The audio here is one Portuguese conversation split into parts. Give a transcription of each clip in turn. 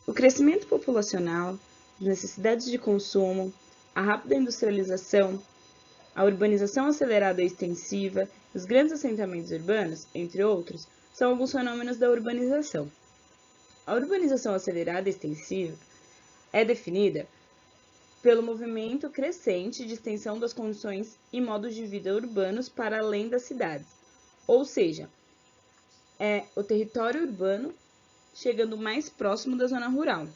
O crescimento populacional, as necessidades de consumo, a rápida industrialização, a urbanização acelerada e extensiva, os grandes assentamentos urbanos, entre outros, são alguns fenômenos da urbanização. A urbanização acelerada e extensiva é definida pelo movimento crescente de extensão das condições e modos de vida urbanos para além das cidades, ou seja, é o território urbano chegando mais próximo da zona rural,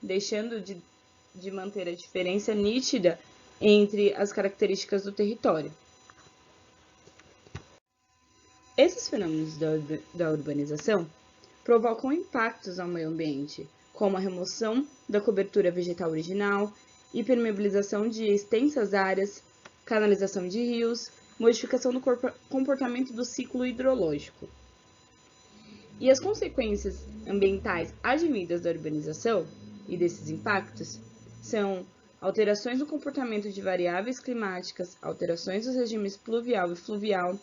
deixando de manter a diferença nítida entre as características do território. Esses fenômenos da urbanização provocam impactos ao meio ambiente, como a remoção da cobertura vegetal original, impermeabilização de extensas áreas, canalização de rios, modificação do comportamento do ciclo hidrológico. E as consequências ambientais advindas da urbanização e desses impactos são alterações no comportamento de variáveis climáticas, alterações dos regimes pluvial e fluvial,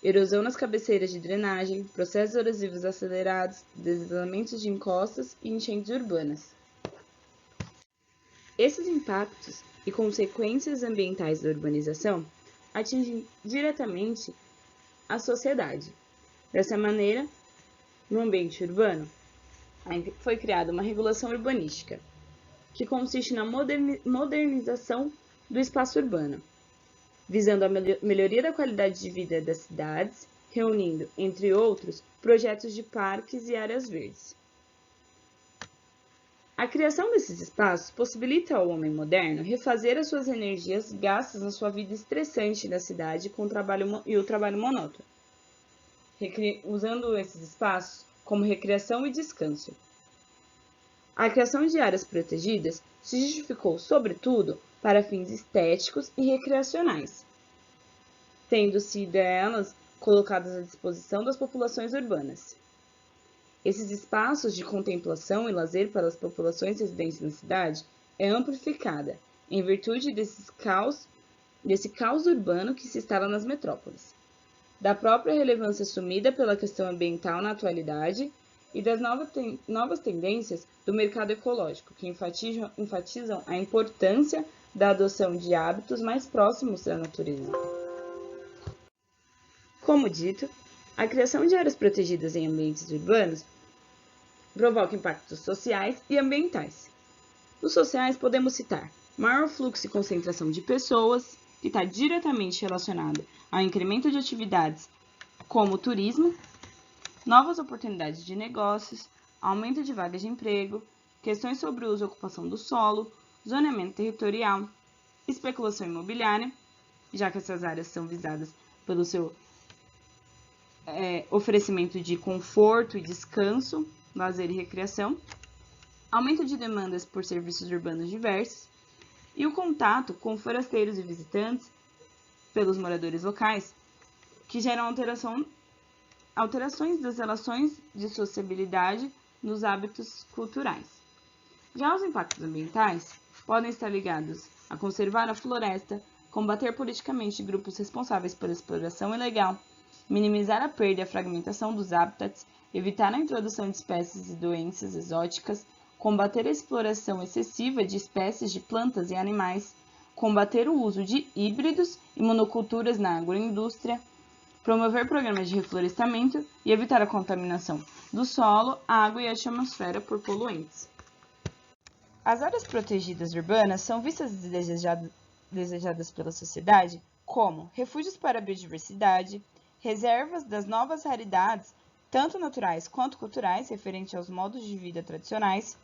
erosão nas cabeceiras de drenagem, processos erosivos acelerados, deslizamentos de encostas e enchentes urbanas. Esses impactos e consequências ambientais da urbanização atingem diretamente a sociedade. Dessa maneira, no ambiente urbano, foi criada uma regulação urbanística, que consiste na modernização do espaço urbano, visando a melhoria da qualidade de vida das cidades, reunindo, entre outros, projetos de parques e áreas verdes. A criação desses espaços possibilita ao homem moderno refazer as suas energias gastas na sua vida estressante da cidade com o trabalho monótono, usando esses espaços como recreação e descanso. A criação de áreas protegidas se justificou, sobretudo, para fins estéticos e recreacionais, tendo sido elas colocadas à disposição das populações urbanas. Esses espaços de contemplação e lazer para as populações residentes na cidade é amplificada em virtude desse caos urbano que se instala nas metrópoles, da própria relevância assumida pela questão ambiental na atualidade e das novas tendências do mercado ecológico, que enfatizam a importância da adoção de hábitos mais próximos da natureza. Como dito, a criação de áreas protegidas em ambientes urbanos provoca impactos sociais e ambientais. Nos sociais, podemos citar maior fluxo e concentração de pessoas, que está diretamente relacionado ao incremento de atividades como o turismo, novas oportunidades de negócios, aumento de vagas de emprego, questões sobre o uso e ocupação do solo, zoneamento territorial, especulação imobiliária, já que essas áreas são visadas pelo seu oferecimento de conforto e descanso, lazer e recreação, aumento de demandas por serviços urbanos diversos e o contato com forasteiros e visitantes pelos moradores locais, que geram alterações das relações de sociabilidade nos hábitos culturais. Já os impactos ambientais podem estar ligados a conservar a floresta, combater politicamente grupos responsáveis pela exploração ilegal, minimizar a perda e a fragmentação dos habitats, evitar a introdução de espécies e doenças exóticas, combater a exploração excessiva de espécies de plantas e animais, combater o uso de híbridos e monoculturas na agroindústria, promover programas de reflorestamento e evitar a contaminação do solo, água e atmosfera por poluentes. As áreas protegidas urbanas são vistas desejadas pela sociedade como refúgios para a biodiversidade, reservas das novas raridades, tanto naturais quanto culturais, referente aos modos de vida tradicionais,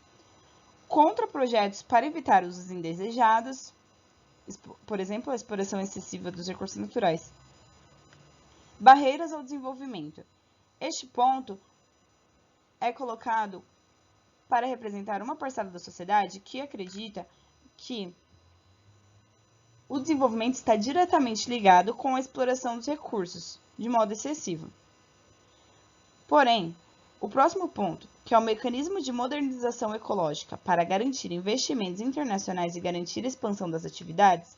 contra projetos para evitar usos indesejados, por exemplo, a exploração excessiva dos recursos naturais. Barreiras ao desenvolvimento. Este ponto é colocado para representar uma parcela da sociedade que acredita que o desenvolvimento está diretamente ligado com a exploração dos recursos, de modo excessivo. Porém, o próximo ponto, que é o mecanismo de modernização ecológica para garantir investimentos internacionais e garantir a expansão das atividades,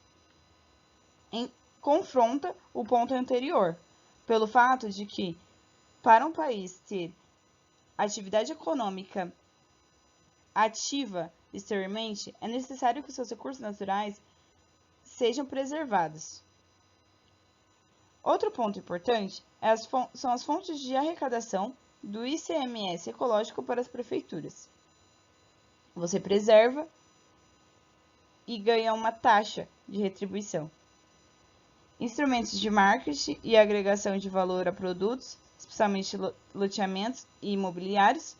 confronta o ponto anterior, pelo fato de que, para um país ter atividade econômica ativa exteriormente, é necessário que os seus recursos naturais sejam preservados. Outro ponto importante são as fontes de arrecadação do ICMS ecológico para as prefeituras. Você preserva e ganha uma taxa de retribuição. Instrumentos de marketing e agregação de valor a produtos, especialmente loteamentos e imobiliários,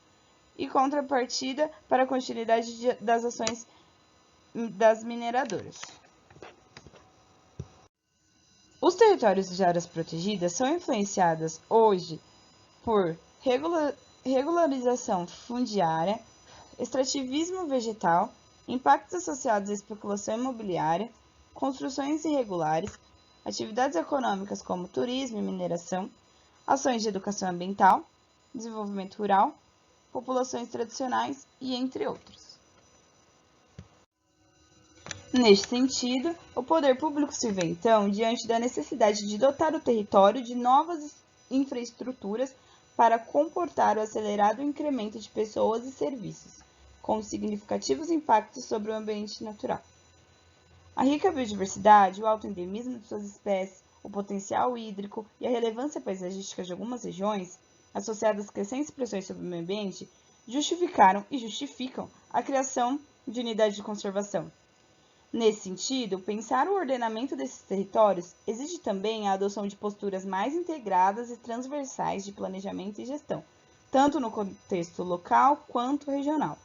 e contrapartida para a continuidade das ações das mineradoras. Os territórios de áreas protegidas são influenciados hoje por regularização fundiária, extrativismo vegetal, impactos associados à especulação imobiliária, construções irregulares, atividades econômicas como turismo e mineração, ações de educação ambiental, desenvolvimento rural, populações tradicionais e entre outros. Neste sentido, o poder público se vê, então, diante da necessidade de dotar o território de novas infraestruturas para comportar o acelerado incremento de pessoas e serviços, com significativos impactos sobre o ambiente natural. A rica biodiversidade, o alto endemismo de suas espécies, o potencial hídrico e a relevância paisagística de algumas regiões, associadas às crescentes pressões sobre o meio ambiente, justificaram e justificam a criação de unidades de conservação. Nesse sentido, pensar o ordenamento desses territórios exige também a adoção de posturas mais integradas e transversais de planejamento e gestão, tanto no contexto local quanto regional.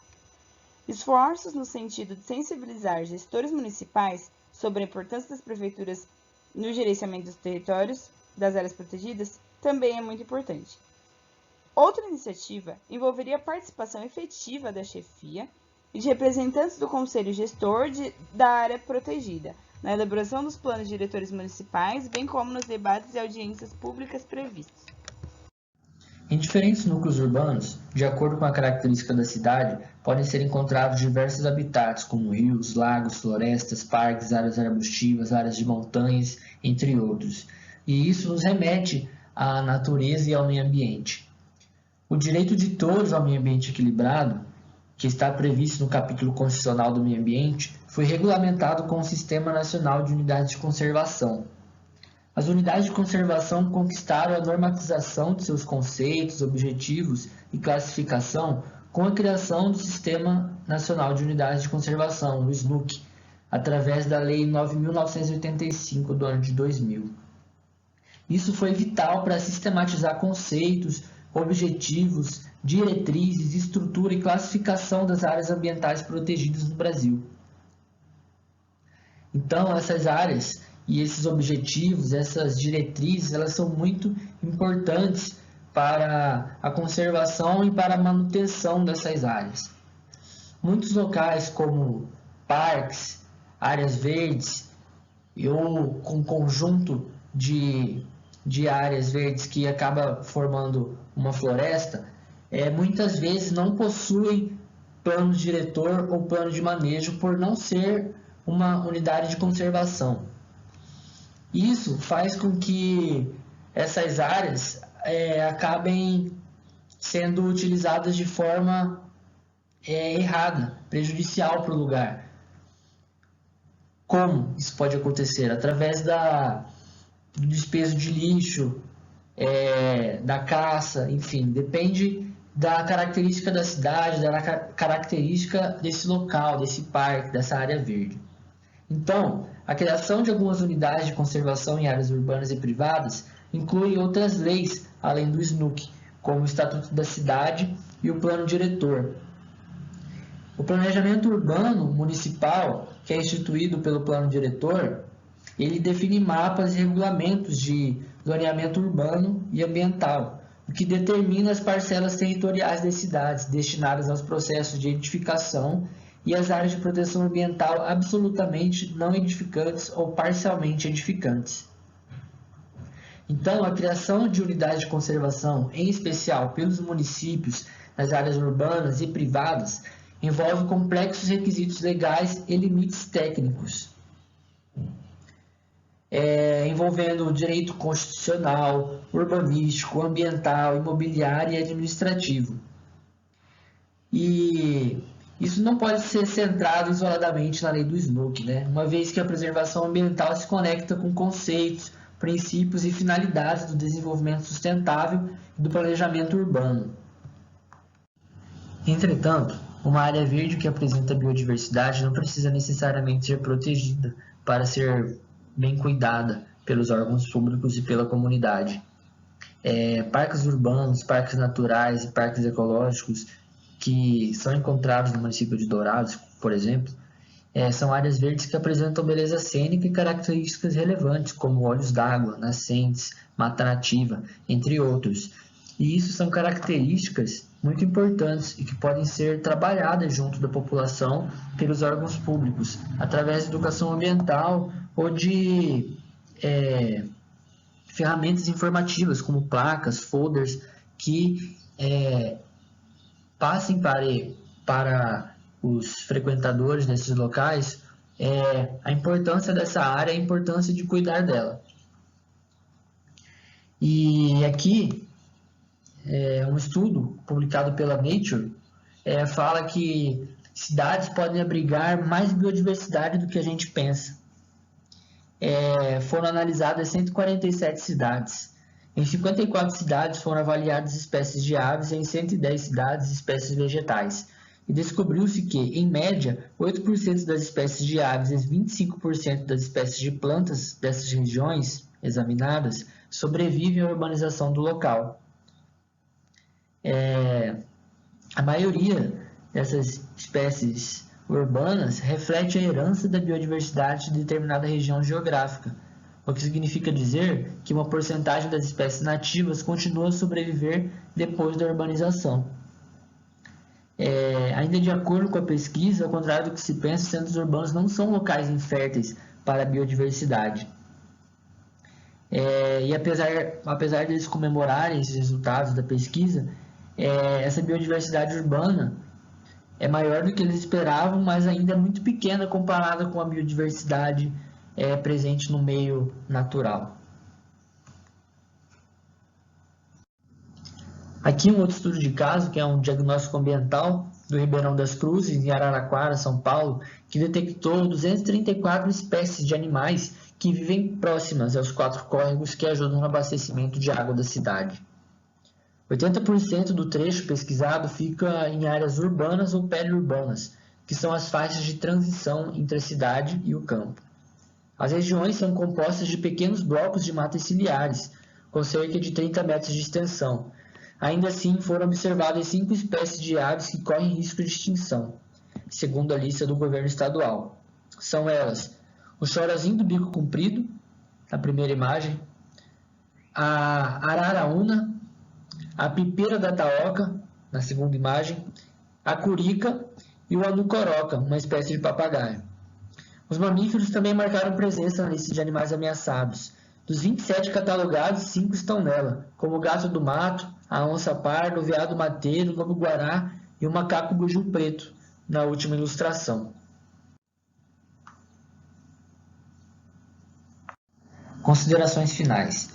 Esforços no sentido de sensibilizar gestores municipais sobre a importância das prefeituras no gerenciamento dos territórios das áreas protegidas também é muito importante. Outra iniciativa envolveria a participação efetiva da chefia e de representantes do Conselho Gestor da área protegida, na elaboração dos planos diretores municipais, bem como nos debates e audiências públicas previstos. Em diferentes núcleos urbanos, de acordo com a característica da cidade, podem ser encontrados diversos habitats, como rios, lagos, florestas, parques, áreas arbustivas, áreas de montanhas, entre outros. E isso nos remete à natureza e ao meio ambiente. O direito de todos ao meio ambiente equilibrado, que está previsto no capítulo constitucional do meio ambiente, foi regulamentado com o Sistema Nacional de Unidades de Conservação. As unidades de conservação conquistaram a normatização de seus conceitos, objetivos e classificação com a criação do Sistema Nacional de Unidades de Conservação, o SNUC, através da Lei 9.985 do ano de 2000. Isso foi vital para sistematizar conceitos, objetivos, diretrizes, estrutura e classificação das áreas ambientais protegidas no Brasil. Então, essas áreas e esses objetivos, essas diretrizes, elas são muito importantes para a conservação e para a manutenção dessas áreas. Muitos locais, como parques, áreas verdes, ou com conjunto de áreas verdes que acaba formando uma floresta, muitas vezes não possuem plano diretor ou plano de manejo por não ser uma unidade de conservação. Isso faz com que essas áreas acabem sendo utilizadas de forma errada, prejudicial para o lugar. Como isso pode acontecer? Através do despejo de lixo, da caça, enfim, depende da característica da cidade, da característica desse local, desse parque, dessa área verde. Então, a criação de algumas unidades de conservação em áreas urbanas e privadas inclui outras leis, além do SNUC, como o Estatuto da Cidade e o Plano Diretor. O planejamento urbano municipal, que é instituído pelo Plano Diretor, ele define mapas e regulamentos de zoneamento urbano e ambiental, o que determina as parcelas territoriais das cidades destinadas aos processos de edificação e as áreas de proteção ambiental absolutamente não edificantes ou parcialmente edificantes. Então, a criação de unidades de conservação, em especial pelos municípios nas áreas urbanas e privadas, envolve complexos requisitos legais e limites técnicos, envolvendo o direito constitucional, urbanístico, ambiental, imobiliário e administrativo. E isso isso não pode ser centrado isoladamente na lei do SNUC, né? Uma vez que a preservação ambiental se conecta com conceitos, princípios e finalidades do desenvolvimento sustentável e do planejamento urbano. Entretanto, uma área verde que apresenta biodiversidade não precisa necessariamente ser protegida para ser bem cuidada pelos órgãos públicos e pela comunidade. Parques urbanos, parques naturais e parques ecológicos que são encontrados no município de Dourados, por exemplo, são áreas verdes que apresentam beleza cênica e características relevantes, como olhos d'água, nascentes, mata nativa, entre outros. E isso são características muito importantes e que podem ser trabalhadas junto da população pelos órgãos públicos, através de educação ambiental ou de ferramentas informativas, como placas, folders, que passem para os frequentadores desses locais a importância dessa área, a importância de cuidar dela. E aqui, um estudo publicado pela Nature fala que cidades podem abrigar mais biodiversidade do que a gente pensa. Foram analisadas 147 cidades. Em 54 cidades foram avaliadas espécies de aves e em 110 cidades espécies vegetais. E descobriu-se que, em média, 8% das espécies de aves e 25% das espécies de plantas dessas regiões examinadas sobrevivem à urbanização do local. A maioria dessas espécies urbanas reflete a herança da biodiversidade de determinada região geográfica, o que significa dizer que uma porcentagem das espécies nativas continua a sobreviver depois da urbanização. Ainda de acordo com a pesquisa, ao contrário do que se pensa, centros urbanos não são locais inférteis para a biodiversidade. E apesar deles comemorarem esses resultados da pesquisa, essa biodiversidade urbana é maior do que eles esperavam, mas ainda é muito pequena comparada com a biodiversidade presente no meio natural. Aqui um outro estudo de caso, que é um diagnóstico ambiental do Ribeirão das Cruzes, em Araraquara, São Paulo, que detectou 234 espécies de animais que vivem próximas aos 4 córregos que ajudam no abastecimento de água da cidade. 80% do trecho pesquisado fica em áreas urbanas ou periurbanas, que são as faixas de transição entre a cidade e o campo. As regiões são compostas de pequenos blocos de matas ciliares, com cerca de 30 metros de extensão. Ainda assim, foram observadas 5 espécies de aves que correm risco de extinção, segundo a lista do governo estadual. São elas: o chorozinho do bico comprido, na primeira imagem, a araraúna, a pipeira da taoca, na segunda imagem, a curica e o anucoroca, uma espécie de papagaio. Os mamíferos também marcaram presença na lista de animais ameaçados. Dos 27 catalogados, 5 estão nela, como o gato do mato, a onça parda, o veado mateiro, o lobo-guará e o macaco buju preto, na última ilustração. Considerações finais.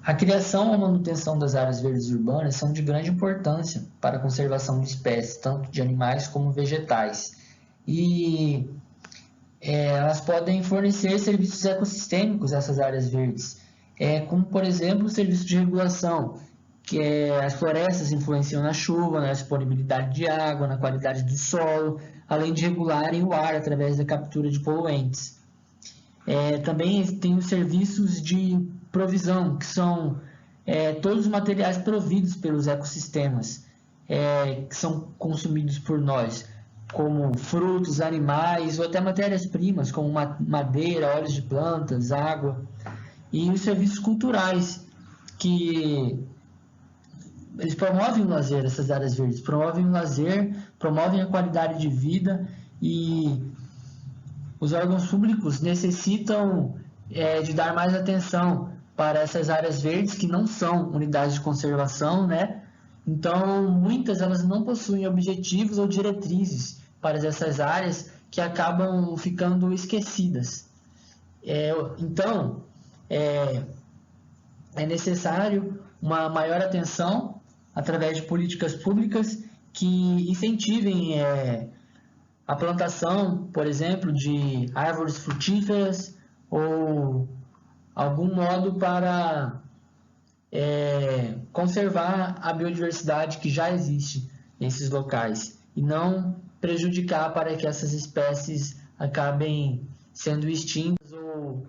A criação ou manutenção das áreas verdes urbanas são de grande importância para a conservação de espécies, tanto de animais como vegetais. E elas podem fornecer serviços ecossistêmicos a essas áreas verdes, como, por exemplo, o serviço de regulação, que as florestas influenciam na chuva, na disponibilidade de água, na qualidade do solo, além de regularem o ar através da captura de poluentes. Também tem os serviços de provisão, que são todos os materiais providos pelos ecossistemas, que são consumidos por nós, como frutos, animais ou até matérias-primas, como madeira, óleos de plantas, água. E os serviços culturais, que eles promovem o lazer, essas áreas verdes, promovem o lazer, promovem a qualidade de vida, e os órgãos públicos necessitam de dar mais atenção para essas áreas verdes que não são unidades de conservação, né? Então, muitas elas não possuem objetivos ou diretrizes para essas áreas, que acabam ficando esquecidas. Então, é necessário uma maior atenção através de políticas públicas que incentivem a plantação, por exemplo, de árvores frutíferas ou algum modo para conservar a biodiversidade que já existe nesses locais e não prejudicar para que essas espécies acabem sendo extintas ou